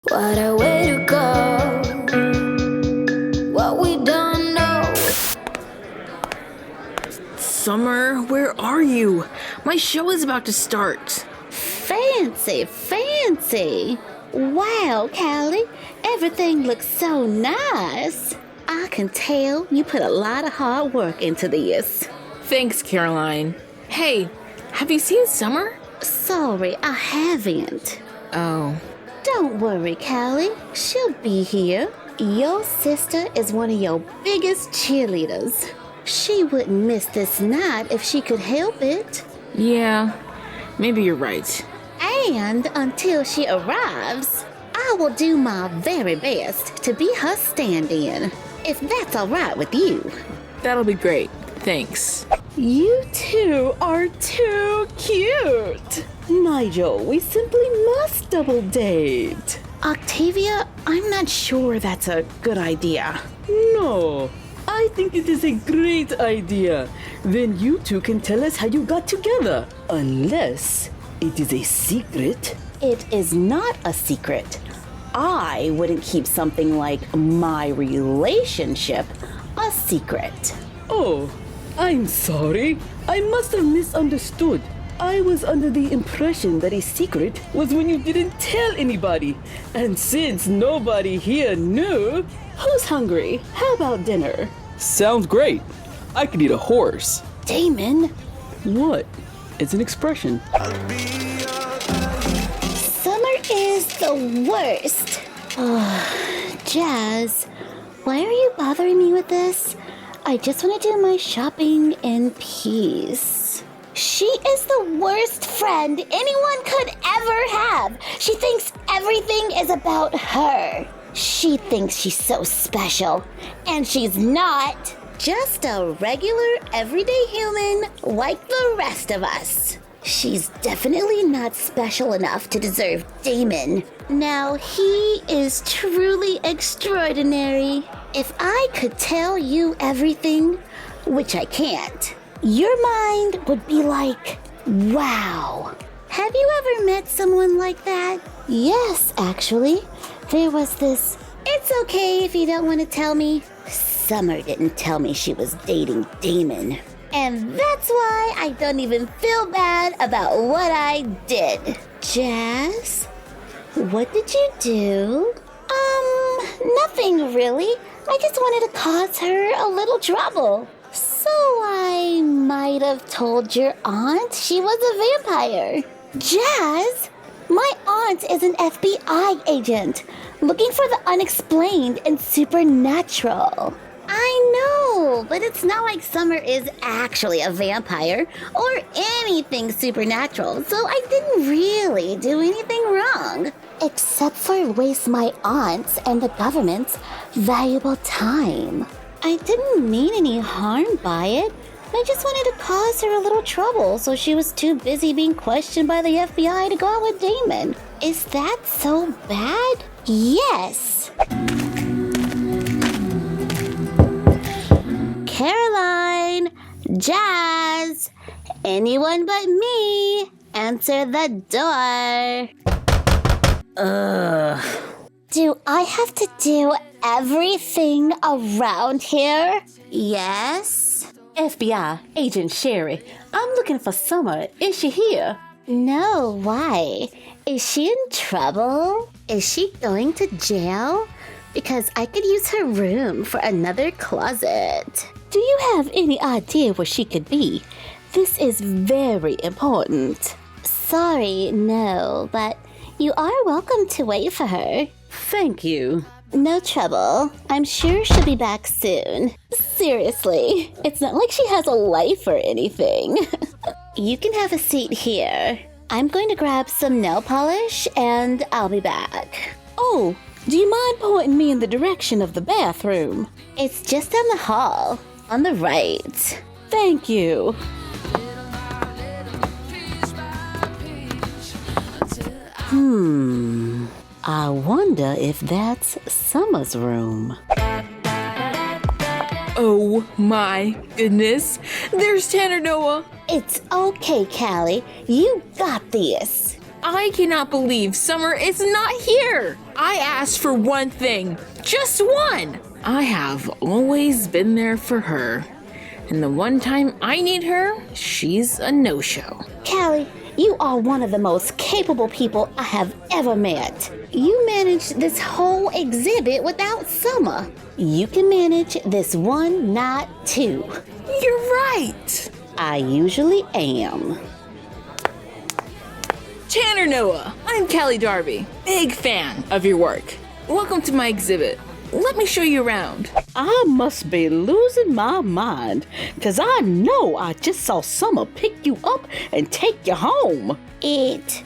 What a way to go. What we don't know. Summer, where are you? My show is about to start. Fancy. Wow, Callie, everything looks so nice. I can tell you put a lot of hard work into this. Thanks, Caroline. Hey, have you seen Summer? Sorry, I haven't. Oh. Don't worry, Callie. She'll be here. Your sister is one of your biggest cheerleaders. She wouldn't miss this night if she could help it. Yeah, maybe you're right. And until she arrives, I will do my very best to be her stand-in, if that's all right with you. That'll be great. Thanks. You two are too cute. Nigel, we simply must double date. Octavia, I'm not sure that's a good idea. No, I think it is a great idea. Then you two can tell us how you got together. Unless it is a secret. It is not a secret. I wouldn't keep something like my relationship a secret. Oh, I'm sorry. I must have misunderstood. I was under the impression that a secret was when you didn't tell anybody. And since nobody here knew, who's hungry? How about dinner? Sounds great. I could eat a horse. Damon, What? It's an expression. summer is the worst. Jazz, why are you bothering me with this? I just want to do my shopping in peace. She is the worst friend anyone could ever have. She thinks everything is about her. She thinks she's so special, and she's not. Just a regular, everyday human like the rest of us. She's definitely not special enough to deserve Damon. Now, he is truly extraordinary. If I could tell you everything, which I can't, your mind would be like, wow. Have you ever met someone like that? Yes, actually. There was this, it's okay if you don't want to tell me. Summer didn't tell me she was dating Damon. And that's why I don't even feel bad about what I did. Jazz, what did you do? Nothing really. I just wanted to cause her a little trouble. So I might have told your aunt she was a vampire. Jazz, my aunt is an FBI agent looking for the unexplained and supernatural. I know, but it's not like Summer is actually a vampire or anything supernatural, so I didn't really do anything wrong. Except for waste my aunt's and the government's valuable time. I didn't mean any harm by it. I just wanted to cause her a little trouble, so she was too busy being questioned by the FBI to go out with Damon. Is that so bad? Yes. Caroline, Jazz, anyone but me, answer the door. Do I have to do everything around here? Yes. FBI, Agent Sherry. I'm looking for Summer. Is she here? No, why? Is she in trouble? Is she going to jail? Because I could use her room for another closet. Do you have any idea where she could be? This is very important. Sorry, no, but you are welcome to wait for her. Thank you. No trouble. I'm sure she'll be back soon. Seriously, it's not like she has a life or anything. You can have a seat here. I'm going to grab some nail polish and I'll be back. Oh, do you mind pointing me in the direction of the bathroom? It's just down the hall, on the right. Thank you. I wonder if that's Summer's room. Oh my goodness. There's Tanner Noah. It's okay, Callie. You got this. I cannot believe Sommer is not here. I asked for one thing, just one. I have always been there for her. And the one time I need her, she's a no-show. Callie, you are one of the most capable people I have ever met. You managed this whole exhibit without Sommer. You can manage this one, not two. You're right. I usually am. Tanner Noah, I'm Callie Darby. Big fan of your work. Welcome to my exhibit. Let me show you around. I must be losing my mind, 'cause I know I just saw Sommer pick you up and take you home. It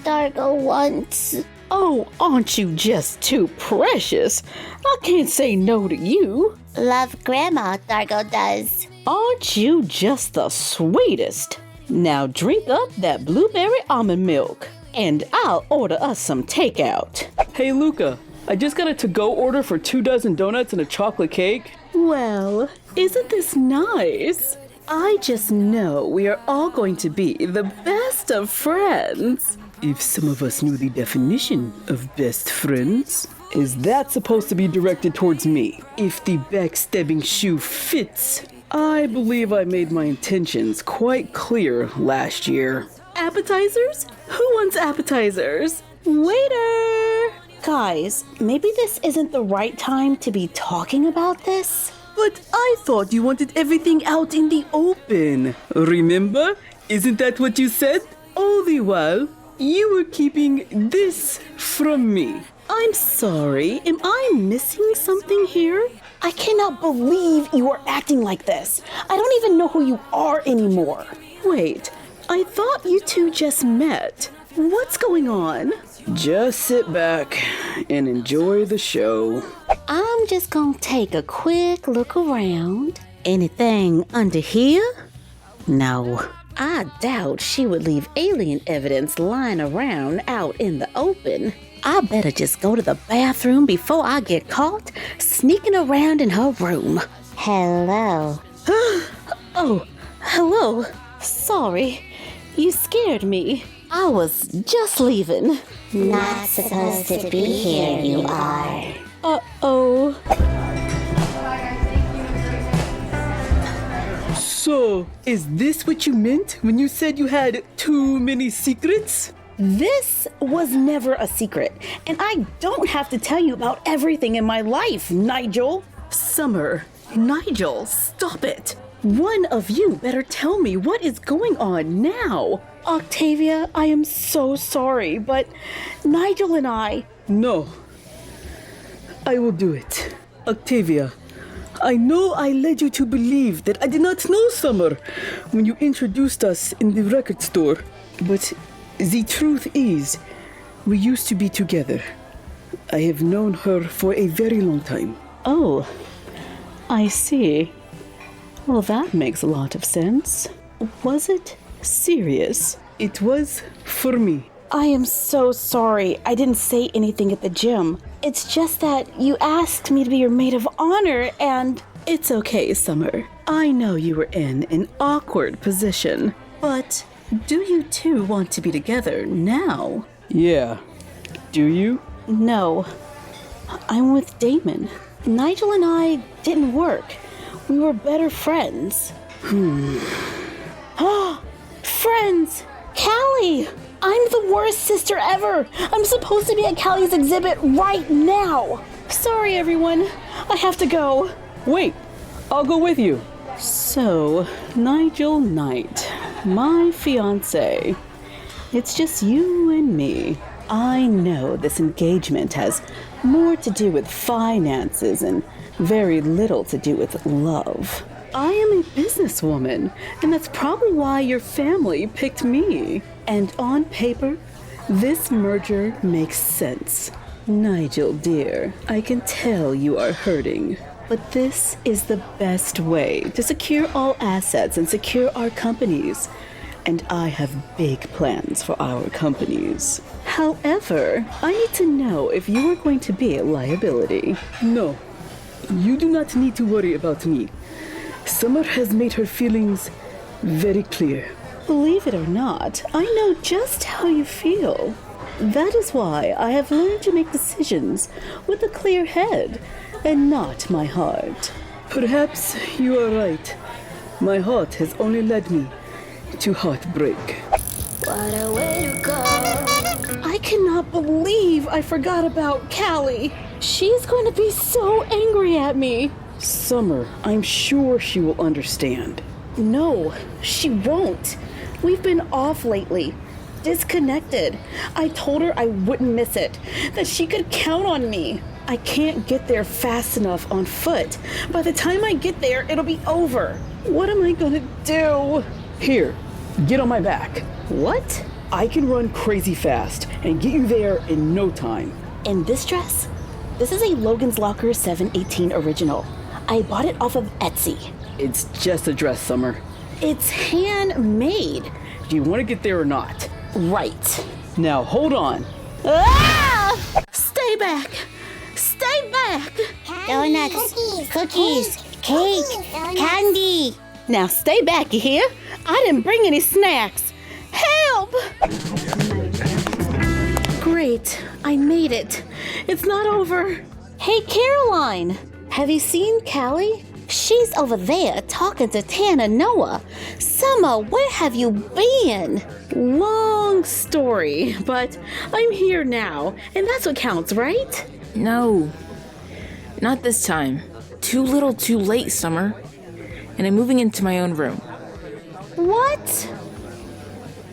Dargo wants. Oh, aren't you just too precious? I can't say no to you. Love Grandma, Dargo does. Aren't you just the sweetest? Now drink up that blueberry almond milk, and I'll order us some takeout. Hey, Luca, I just got a to-go order for 2 dozen donuts and a chocolate cake. Well, isn't this nice? I just know we are all going to be the best of friends. If some of us knew the definition of best friends. Is that supposed to be directed towards me? If the backstabbing shoe fits. I believe I made my intentions quite clear last year. Appetizers? Who wants appetizers? Waiter! Guys, maybe this isn't the right time to be talking about this. But I thought you wanted everything out in the open. Remember? Isn't that what you said? All the while, you were keeping this from me. I'm sorry. Am I missing something here? I cannot believe you are acting like this. I don't even know who you are anymore. Wait, I thought you two just met. What's going on? Just sit back and enjoy the show. I'm just gonna take a quick look around. Anything under here? No. I doubt she would leave alien evidence lying around out in the open. I better just go to the bathroom before I get caught sneaking around in her room. Hello. Oh, hello. Sorry. You scared me. I was just leaving. Not supposed to be here, you are. Uh-oh. So, is this what you meant when you said you had too many secrets? This was never a secret, and I don't have to tell you about everything in my life, Nigel. Sommer, Nigel, stop it. One of you better tell me what is going on now. Octavia, I am so sorry, but Nigel and I... No. I will do it. Octavia, I know I led you to believe that I did not know Sommer when you introduced us in the record store. But the truth is, we used to be together. I have known her for a very long time. Oh, I see. Well, that makes a lot of sense. Was it serious? It was for me. I am so sorry I didn't say anything at the gym. It's just that you asked me to be your maid of honor and... It's okay, Sommer. I know you were in an awkward position. But do you two want to be together now? Yeah. Do you? No. I'm with Damon. Nigel and I didn't work. We were better friends. Friends! Callie! I'm the worst sister ever! I'm supposed to be at Callie's exhibit right now! Sorry, everyone. I have to go. Wait, I'll go with you. So, Nigel Knight, my fiancé. It's just you and me. I know this engagement has more to do with finances and very little to do with love. I am a businesswoman, and that's probably why your family picked me. And on paper, this merger makes sense. Nigel, dear, I can tell you are hurting. But this is the best way to secure all assets and secure our companies. And I have big plans for our companies. However, I need to know if you are going to be a liability. No, you do not need to worry about me. Sommer has made her feelings very clear. Believe it or not, I know just how you feel. That is why I have learned to make decisions with a clear head and not my heart. Perhaps you are right. My heart has only led me to heartbreak. What a way to go. I cannot believe I forgot about Callie. She's going to be so angry at me. Summer, I'm sure she will understand. No, she won't. We've been off lately. Disconnected. I told her I wouldn't miss it, that she could count on me. I can't get there fast enough on foot. By the time I get there, it'll be over. What am I gonna do? Here, get on my back. What? I can run crazy fast and get you there in no time. In this dress? This is a Logan's Locker 718 original. I bought it off of Etsy. It's just a dress, Summer. It's handmade. Do you want to get there or not? Right. Now hold on. Ah! Stay back! Stay back! Donuts, cookies, cake, candy. Now stay back, you hear? I didn't bring any snacks. Help! Great, I made it. It's not over. Hey, Caroline, have you seen Callie? She's over there talking to Tana Noah. Summer, where have you been? Long story, but I'm here now, and that's what counts, right? No, not this time. Too little, too late, Summer. And I'm moving into my own room. What?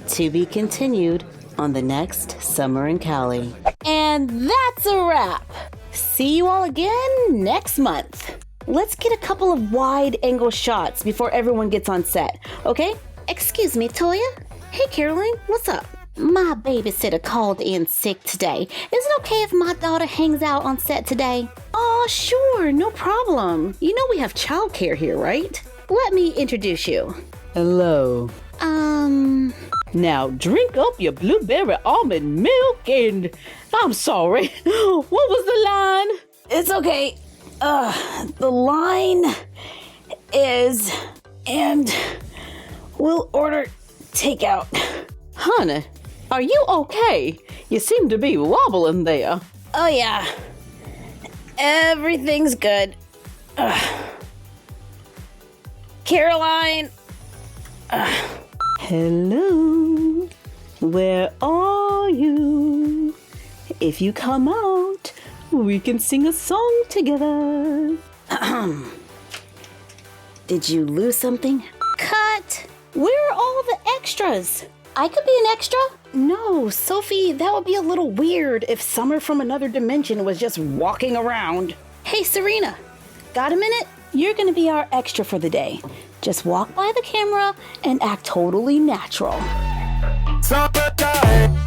To be continued on the next Sommer and Cali. And that's a wrap. See you all again next month. Let's get a couple of wide-angle shots before everyone gets on set, okay? Excuse me, Toya? Hey, Caroline, what's up? My babysitter called in sick today. Is it okay if my daughter hangs out on set today? Oh, sure, no problem. You know we have childcare here, right? Let me introduce you. Hello. Now drink up your blueberry almond milk and... I'm sorry. What was the line? It's okay. The line is... And we'll order takeout. Honey, are you okay? You seem to be wobbling there. Oh, yeah. Everything's good. Caroline. Hello. Where are you? If you come out, we can sing a song together. Did you lose something? Cut! Where are all the extras? I could be an extra? No, Sophie, that would be a little weird if Summer from another dimension was just walking around. Hey, Serena, got a minute? You're gonna be our extra for the day. Just walk by the camera and act totally natural. Sommer Nigel.